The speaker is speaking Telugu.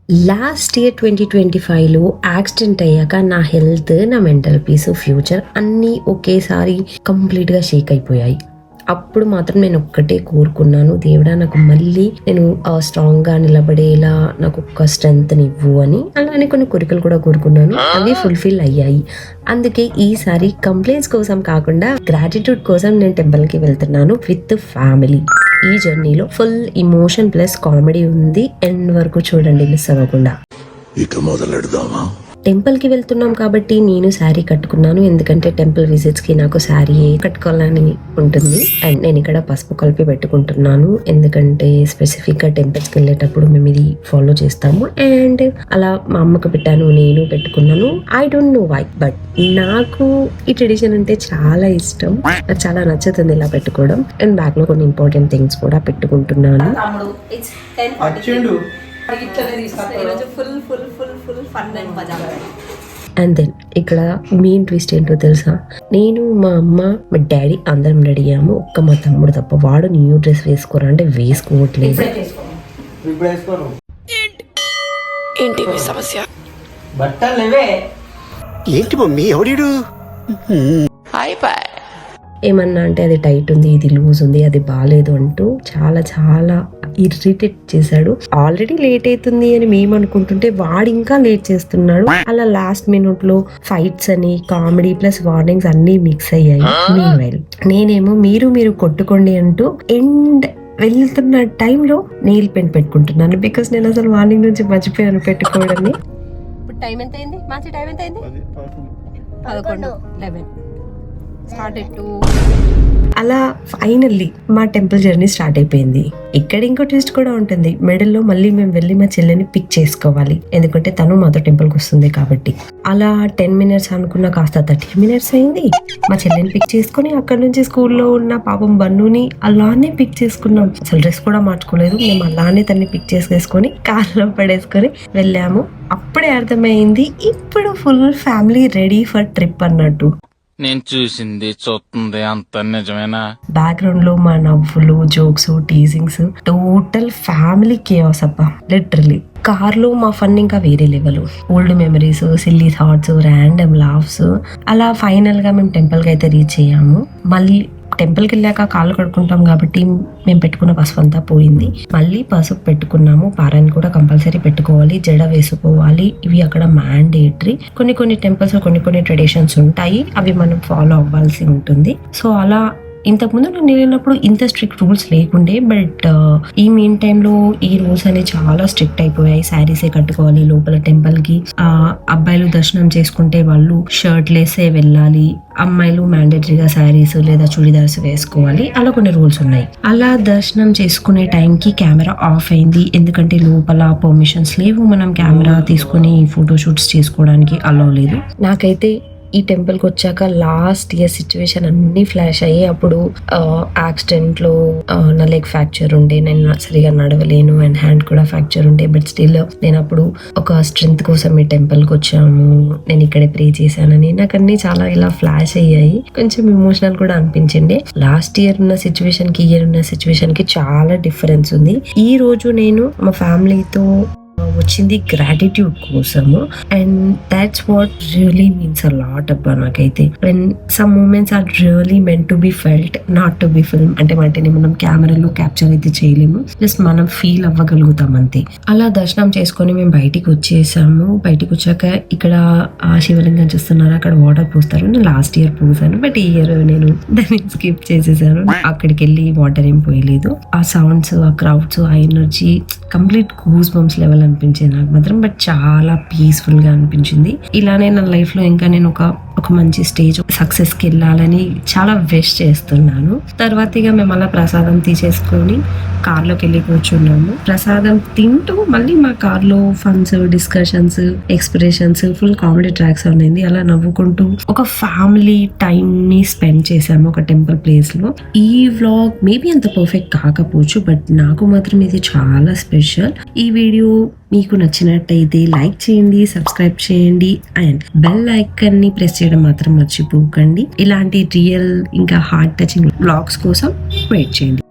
లాస్ట్ ఇయర్ 2025లో యాక్సిడెంట్ అయ్యాక నా హెల్త్, నా మెంటల్ పీస్, ఫ్యూచర్ అన్నీ ఒకేసారి కంప్లీట్గా షేక్ అయిపోయాయి. అప్పుడు మాత్రం నేను ఒక్కటే కోరుకున్నాను, దేవుడా నాకు మళ్ళీ నేను స్ట్రాంగ్గా నిలబడేలా నాకు ఒక స్ట్రెంగ్త్ ఇవ్వు అని. అలానే కొన్ని కోరికలు కూడా కోరుకున్నాను, అవి ఫుల్ఫిల్ అయ్యాయి. అందుకే ఈసారి కంప్లైంట్స్ కోసం కాకుండా గ్రాటిట్యూడ్ కోసం నేను టెంపుల్కి వెళ్తున్నాను విత్ ఫ్యామిలీ. ఈ జర్నీలో ఫుల్ ఇమోషన్ ప్లస్ కామెడీ ఉంది. ఎండ్ వరకు చూడండి, మిస్ అవ్వకుండా. ఇక మొదలెడదామా? టెంపుల్ కి వెళ్తున్నాం కాబట్టి నేను శారీ కట్టుకున్నాను, ఎందుకంటే టెంపుల్ విజిట్స్ కి నాకు శారీ కట్టుకోవాలని ఉంటుంది. అండ్ నేను ఇక్కడ పసుపు కలిపి పెట్టుకుంటున్నాను, ఎందుకంటే స్పెసిఫిక్ గా టెంపుల్స్ కి వెళ్ళేటప్పుడు మేము ఇది ఫాలో చేస్తాము. అండ్ అలా మా అమ్మకు పెట్టాను, నేను పెట్టుకున్నాను. I don't know why, but నాకు ఈ ట్రెడిషన్ అంటే చాలా ఇష్టం, నాకు చాలా నచ్చుతుంది ఇలా పెట్టుకోవడం. అండ్ బ్యాక్ లో కొన్ని ఇంపార్టెంట్ థింగ్స్ కూడా పెట్టుకుంటున్నాను. అండ్ దెన్ ఇక్కడ మెయిన్ ట్విస్ట్ ఏంటో తెలుసా, నేను మా అమ్మ మా డాడీ అందరం రెడీ అయ్యాము, ఒక్క మా తమ్ముడు తప్ప. వాడు న్యూ డ్రెస్ వేసుకోరా అంటే వేసుకోవట్లేదు. ఏంటి సమస్య? ఏంటి మమ్మీ ఎవడీడు? ఏమన్నా అంటే అది టైట్ ఉంది, ఇది లూజ్ ఉంది, అది బాగాలేదు అంటూ చాలా చాలా ఇరిటేట్ చేశాడు. ఆల్రెడీ లేట్ అవుతుంది అని మేము అనుకుంటుంటే వాడు ఇంకా లేట్ చేస్తున్నాడు. అలా లాస్ట్ మినిట్ లో ఫైట్స్ అని కామెడీ ప్లస్ వార్నింగ్స్ అన్ని మిక్స్ అయ్యాయి. నేనేమో మీరు కొట్టుకోండి అంటూ ఎండ్ వెళ్తున్న టైంలో నెయిల్ పెయింట్ పెట్టుకుంటున్నాను, బికాస్ నేను అసలు మార్నింగ్ నుంచి మర్చిపోయాను పెట్టుకోవడాన్ని. ఇప్పుడు టైం ఎంత అయింది? మంచి టైం ఎంత అయింది? 11:11. అలా ఫైనల్లీ మా టెంపుల్ జర్నీ స్టార్ట్ అయిపోయింది. ఇక్కడ ఇంకో ట్విస్ట్ కూడా ఉంటుంది, మెడల్లో మళ్ళీ మేము వెళ్ళి మా చెల్లెని పిక్ చేసుకోవాలి, ఎందుకంటే తను మాతో టెంపుల్కి వస్తుంది కాబట్టి. అలా 10 minutes అనుకున్న కాస్త 30 minutes అయింది. మా చెల్లెని పిక్ చేసుకుని అక్కడ నుంచి స్కూల్లో ఉన్న పాపం బన్నుని అలానే పిక్ చేసుకున్నాం. అసలు డ్రెస్ కూడా మార్చుకోలేదు, మేము అలానే తన్ని పిక్ చేసుకొని కార్లో పడేసుకొని వెళ్ళాము. అప్పుడే అర్థమైంది ఇప్పుడు full family ready for trip అన్నట్టు. నేను చూసింది చూస్తుంది అంత నిజమేనా? బ్యాక్గ్రౌండ్ లో మా నవ్వులు, jokes, teasings, total family chaos అబ్బా, లిటరలీ. కార్ లో మా ఫన్ ఇంకా వేరే level. Old memories, silly thoughts, random laughs. అలా ఫైనల్ గా మేము టెంపుల్ కి అయితే రీచ్ అయ్యాము. మళ్ళీ టెంపుల్కి వెళ్ళాక కాళ్ళు కడుక్కుంటాం కాబట్టి మేము పెట్టుకున్న పసుపు అంతా పోయింది. మళ్ళీ పసుపు పెట్టుకున్నాము. పారాయణ కూడా కంపల్సరీ పెట్టుకోవాలి, జడ వేసుకోవాలి, ఇవి అక్కడ మ్యాండేటరీ. కొన్ని టెంపుల్స్ కొన్ని ట్రెడిషన్స్ ఉంటాయి, అవి మనం ఫాలో అవ్వాల్సి ఉంటుంది. సో అలా ఇంతకుముందు నేను వెళ్ళినప్పుడు ఇంత స్ట్రిక్ట్ రూల్స్ లేకుండే, బట్ ఈ మెయిన్ టైంలో ఈ రూల్స్ అనేవి చాలా స్ట్రిక్ట్ అయిపోయాయి. శారీసే కట్టుకోవాలి లోపల టెంపుల్ కి. అబ్బాయిలు దర్శనం చేసుకుంటే వాళ్ళు షర్ట్ లేసే వెళ్ళాలి, అమ్మాయిలు మ్యాండేటరీగా శారీస్ లేదా చుడిదార్స్ వేసుకోవాలి. అలా కొన్ని రూల్స్ ఉన్నాయి. అలా దర్శనం చేసుకునే టైంకి కెమెరా ఆఫ్ అయింది, ఎందుకంటే లోపల పర్మిషన్స్ లేవు, మనం కెమెరా తీసుకుని ఫోటోషూట్స్ చేసుకోవడానికి అలౌ లేదు. నాకైతే ఈ టెంపుల్కి వచ్చాక లాస్ట్ ఇయర్ సిచ్యువేషన్ అన్ని ఫ్లాష్ అయ్యి, అప్పుడు యాక్సిడెంట్ లో నా లెగ్ ఫ్రాక్చర్ ఉండే, నేను సరిగా నడవలేను, అండ్ హ్యాండ్ కూడా ఫ్రాక్చర్ ఉండే. బట్ స్టిల్ నేను అప్పుడు ఒక స్ట్రెంగ్త్ కోసం ఈ టెంపుల్కి వచ్చాము, నేను ఇక్కడే ప్రే చేశానని నాకు అన్ని చాలా ఇలా ఫ్లాష్ అయ్యాయి. కొంచెం ఇమోషనల్ కూడా అనిపించింది. లాస్ట్ ఇయర్ ఉన్న సిచ్యువేషన్ కి ఇయర్ ఉన్న సిచ్యువేషన్ కి చాలా డిఫరెన్స్ ఉంది. ఈ రోజు నేను మా ఫ్యామిలీతో వచ్చింది గ్రాటిట్యూడ్ కోసము, and that's what really means a lot అబ్బా నాకైతే. When some moments are really meant to be felt, not to be film. అంటే మనం కెమెరాలో క్యాప్చర్ అయితే చేయలేము, జస్ట్ మనం ఫీల్ అవ్వగలుగుతాం అంతే. అలా దర్శనం చేసుకొని మేము బయటికి వచ్చేసాము. బయటికి వచ్చాక ఇక్కడ శివలింగం చూస్తున్నారు, అక్కడ వాటర్ పోస్తారు. నేను లాస్ట్ ఇయర్ పోసాను, బట్ ఈ ఇయర్ నేను దాన్ని స్కిప్ చేసేసాను. అక్కడికి వెళ్ళి వాటర్ ఏం పోయలేదు. ఆ సౌండ్స్, ఆ క్రౌడ్స్, ఆ energy complete goose bumps level అనిపించింది నాకు మాత్రం. బట్ చాలా పీస్ఫుల్ గా అనిపించింది. ఇలానే నా లైఫ్ లో ఇంకా నేను ఒక మంచి స్టేజ్ సక్సెస్ కి వెళ్ళాలని చాలా విష్ చేస్తున్నాను. తర్వాత ఇక మేము అలా ప్రసాదం తీసేసుకొని కార్లోకి వెళ్ళి కూర్చున్నాము. ప్రసాదం తింటూ మళ్ళీ మా కార్లో funs, discussions, expressions, full comedy tracks ఉన్నాయి. అలా నవ్వుకుంటూ ఒక ఫ్యామిలీ టైం ని స్పెండ్ చేసాము ఒక టెంపుల్ ప్లేస్ లో. ఈ వ్లాగ్ మేబీ అంత పర్ఫెక్ట్ కాకపోవచ్చు, బట్ నాకు మాత్రం ఇది చాలా స్పెషల్. ఈ వీడియో మీకు నచ్చినట్టయితే లైక్ చేయండి, సబ్స్క్రైబ్ చేయండి, అండ్ బెల్ ఐకాన్ ని ప్రెస్ చేయడం మాత్రం మర్చిపోకండి. ఇలాంటి రియల్ ఇంకా హార్ట్ టచింగ్ వ్లాగ్స్ కోసం వెయిట్ చేయండి.